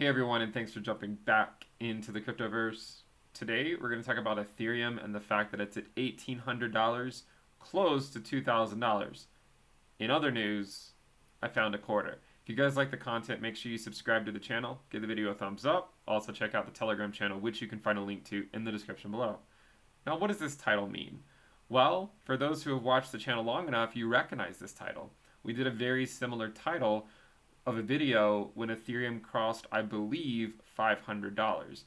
Hey everyone, and thanks for jumping back into the cryptoverse. Today we're going to talk about Ethereum and the fact that it's at $1,800, close to $2,000. In other news, I found a quarter. If you guys like the content, make sure you subscribe to the channel, give the video a thumbs up. Also check out the Telegram channel, which you can find a link to in the description below. Now, what does this title mean? Well, for those who have watched the channel long enough, you recognize this title. We did a very similar title of a video when Ethereum crossed, I believe, $500.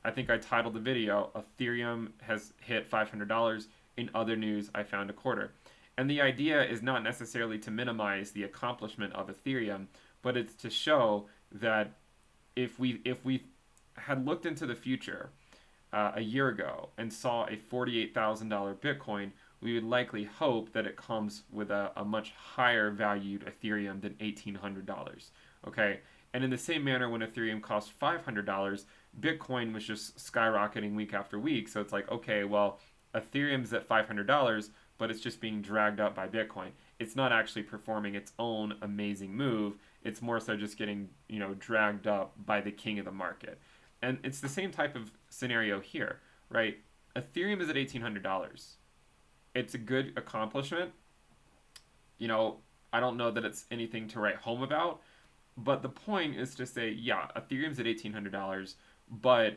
I think I titled the video, Ethereum has hit $500. In other news, I found a quarter. And the idea is not necessarily to minimize the accomplishment of Ethereum, but it's to show that if we had looked into the future a year ago and saw a $48,000 Bitcoin, we would likely hope that it comes with a much higher valued Ethereum than $1,800. Okay, and in the same manner, when Ethereum cost $500, Bitcoin was just skyrocketing week after week. So it's like, okay, well, Ethereum's at $500, but it's just being dragged up by Bitcoin. It's not actually performing its own amazing move. It's more so just getting, dragged up by the king of the market. And it's the same type of scenario here, right? Ethereum is at $1,800. It's a good accomplishment. I don't know that it's anything to write home about, but the point is to say, yeah, Ethereum's at $1,800, but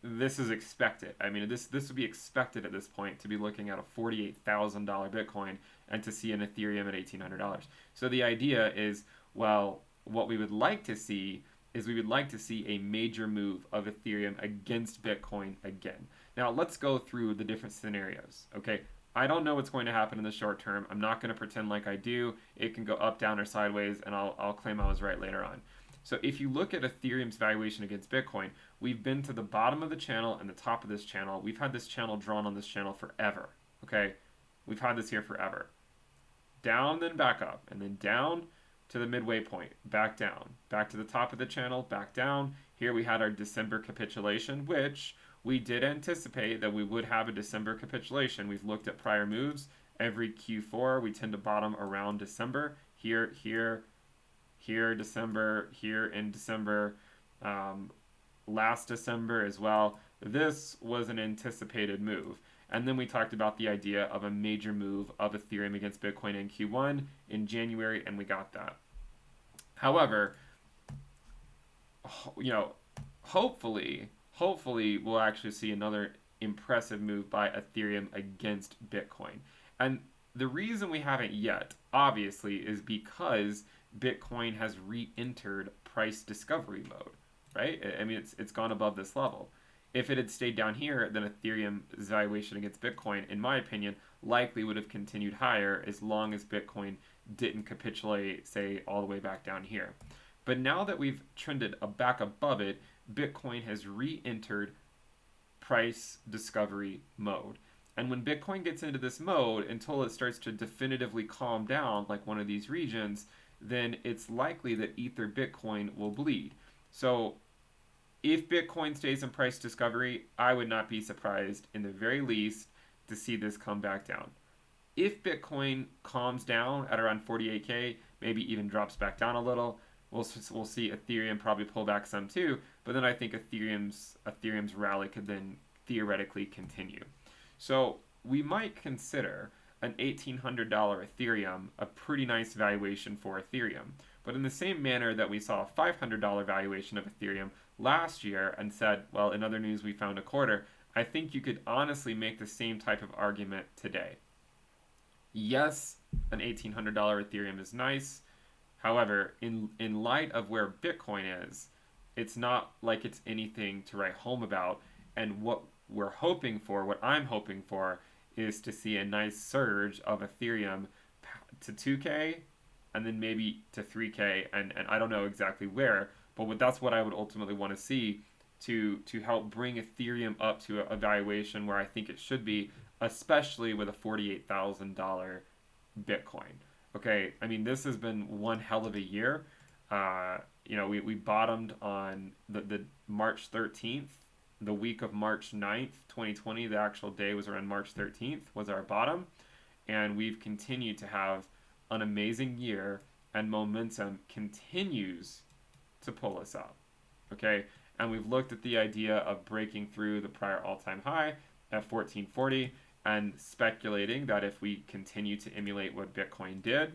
this is expected. I mean, this would be expected at this point to be looking at a $48,000 Bitcoin and to see an Ethereum at $1,800. So the idea is, well, what we would like to see is we would like to see a major move of Ethereum against Bitcoin again. Now, let's go through the different scenarios, okay? I don't know what's going to happen in the short term. I'm not going to pretend like I do. It can go up, down, or sideways, and I'll claim I was right later on. So if you look at Ethereum's valuation against Bitcoin, we've been to the bottom of the channel and the top of this channel. We've had this channel drawn on this channel forever, okay? We've had this here forever. Down, then back up, and then down to the midway point, back down, back to the top of the channel, back down. Here we had our December capitulation, which we did anticipate that we would have a December capitulation. We've looked at prior moves. Every Q4, we tend to bottom around December. Here, December, here in December, last December as well. This was an anticipated move. And then we talked about the idea of a major move of Ethereum against Bitcoin in Q1 in January, and we got that. However, hopefully we'll actually see another impressive move by Ethereum against Bitcoin. And the reason we haven't yet, obviously, is because Bitcoin has re-entered price discovery mode, right? I mean, it's gone above this level. If it had stayed down here, then Ethereum's valuation against Bitcoin, in my opinion, likely would have continued higher as long as Bitcoin didn't capitulate, say, all the way back down here. But now that we've trended back above it, Bitcoin has re-entered price discovery mode. And when Bitcoin gets into this mode, until it starts to definitively calm down, like one of these regions, then it's likely that Ether Bitcoin will bleed. So if Bitcoin stays in price discovery, I would not be surprised, in the very least, to see this come back down. If Bitcoin calms down at around 48K, maybe even drops back down a little, we'll see Ethereum probably pull back some too, but then I think Ethereum's rally could then theoretically continue. So we might consider an $1,800 Ethereum a pretty nice valuation for Ethereum. But in the same manner that we saw a $500 valuation of Ethereum last year and said, well, in other news we found a quarter, I think you could honestly make the same type of argument today. Yes, an $1,800 Ethereum is nice. However, in light of where Bitcoin is, it's not like it's anything to write home about. And what I'm hoping for, is to see a nice surge of Ethereum to 2K and then maybe to 3K, and I don't know exactly where, but that's what I would ultimately want to see to help bring Ethereum up to a valuation where I think it should be, especially with a $48,000 Bitcoin. Okay, I mean, this has been one hell of a year. We bottomed on the March 13th, the week of March 9th, 2020. The actual day was around March 13th, was our bottom. And we've continued to have an amazing year, and momentum continues to pull us up. okay? And we've looked at the idea of breaking through the prior all-time high at 1440 and speculating that if we continue to emulate what Bitcoin did,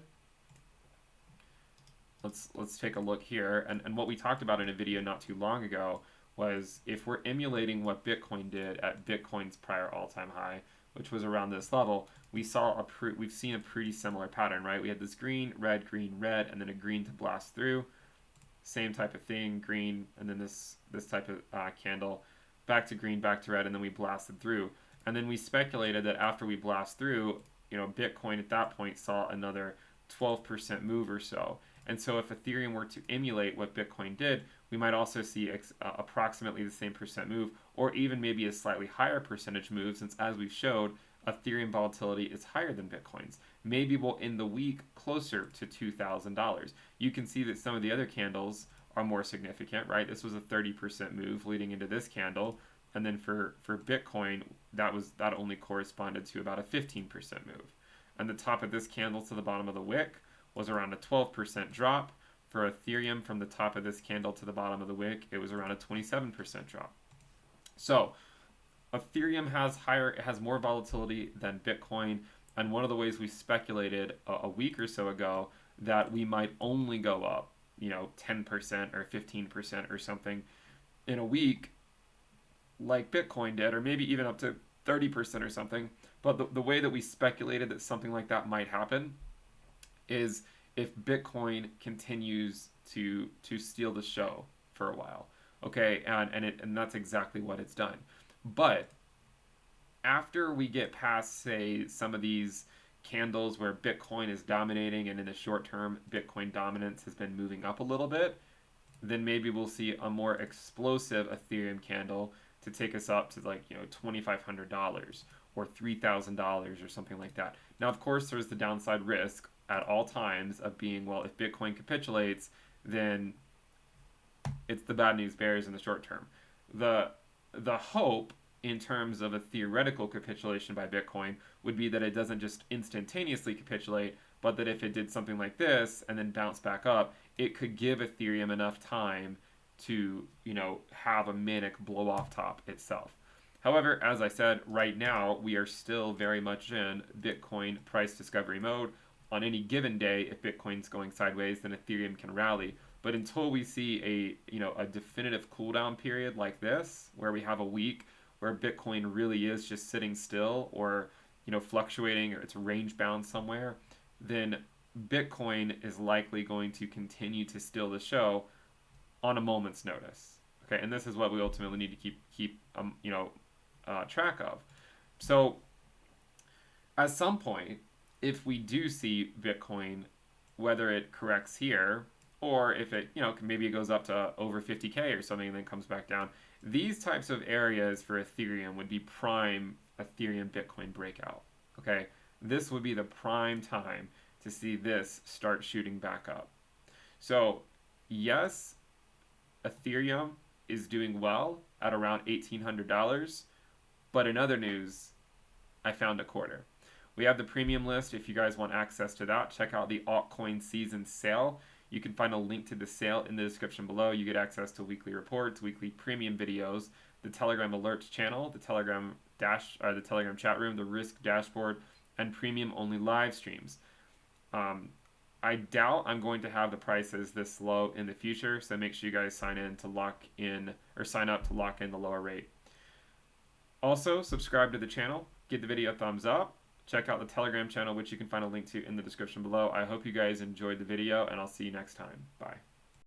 let's take a look here. And what we talked about in a video not too long ago was if we're emulating what Bitcoin did at Bitcoin's prior all-time high, which was around this level, we've seen a pretty similar pattern, right? We had this green, red, and then a green to blast through. Same type of thing, green, and then this type of candle, back to green, back to red, and then we blasted through. And then we speculated that after we blast through, Bitcoin at that point saw another 12% move or so. And so if Ethereum were to emulate what Bitcoin did, we might also see approximately the same percent move, or even maybe a slightly higher percentage move, since as we've showed, Ethereum volatility is higher than Bitcoin's. Maybe we'll end the week closer to $2,000. You can see that some of the other candles are more significant, right? This was a 30% move leading into this candle. And then for Bitcoin, that only corresponded to about a 15% move. And the top of this candle to the bottom of the wick was around a 12% drop. For Ethereum, from the top of this candle to the bottom of the wick, it was around a 27% drop. So Ethereum has more volatility than Bitcoin, and one of the ways we speculated a week or so ago that we might only go up, 10% or 15% or something in a week, like Bitcoin did, or maybe even up to 30% or something. But the way that we speculated that something like that might happen is if Bitcoin continues to steal the show for a while, okay, and that's exactly what it's done. But after we get past, say, some of these candles where Bitcoin is dominating, and in the short term, Bitcoin dominance has been moving up a little bit, then maybe we'll see a more explosive Ethereum candle to take us up to $2,500 or $3,000 or something like that. Now, of course, there's the downside risk at all times of being, well, if Bitcoin capitulates, then it's the bad news bears in the short term. The hope in terms of a theoretical capitulation by Bitcoin would be that it doesn't just instantaneously capitulate, but that if it did something like this and then bounce back up, it could give Ethereum enough time to, have a manic blow off top itself. However, as I said, right now we are still very much in Bitcoin price discovery mode. On any given day, if Bitcoin's going sideways, then Ethereum can rally. But until we see a definitive cooldown period like this, where we have a week where Bitcoin really is just sitting still or fluctuating, or it's range bound somewhere, then Bitcoin is likely going to continue to steal the show on a moment's notice. Okay, and this is what we ultimately need to keep track of. So at some point, if we do see Bitcoin, whether it corrects here or if it, maybe it goes up to over 50K or something and then comes back down, these types of areas for Ethereum would be prime Ethereum Bitcoin breakout. Okay, this would be the prime time to see this start shooting back up. So yes, Ethereum is doing well at around $1,800, but in other news, I found a quarter. We have the premium list. If you guys want access to that, check out the Altcoin season sale. You can find a link to the sale in the description below. You get access to weekly reports, weekly premium videos, the Telegram alerts channel, the Telegram chat room, the risk dashboard, and premium only live streams. I doubt I'm going to have the prices this low in the future, so make sure you guys sign up to lock in the lower rate. Also, subscribe to the channel, give the video a thumbs up, check out the Telegram channel, which you can find a link to in the description below. I hope you guys enjoyed the video, and I'll see you next time. Bye.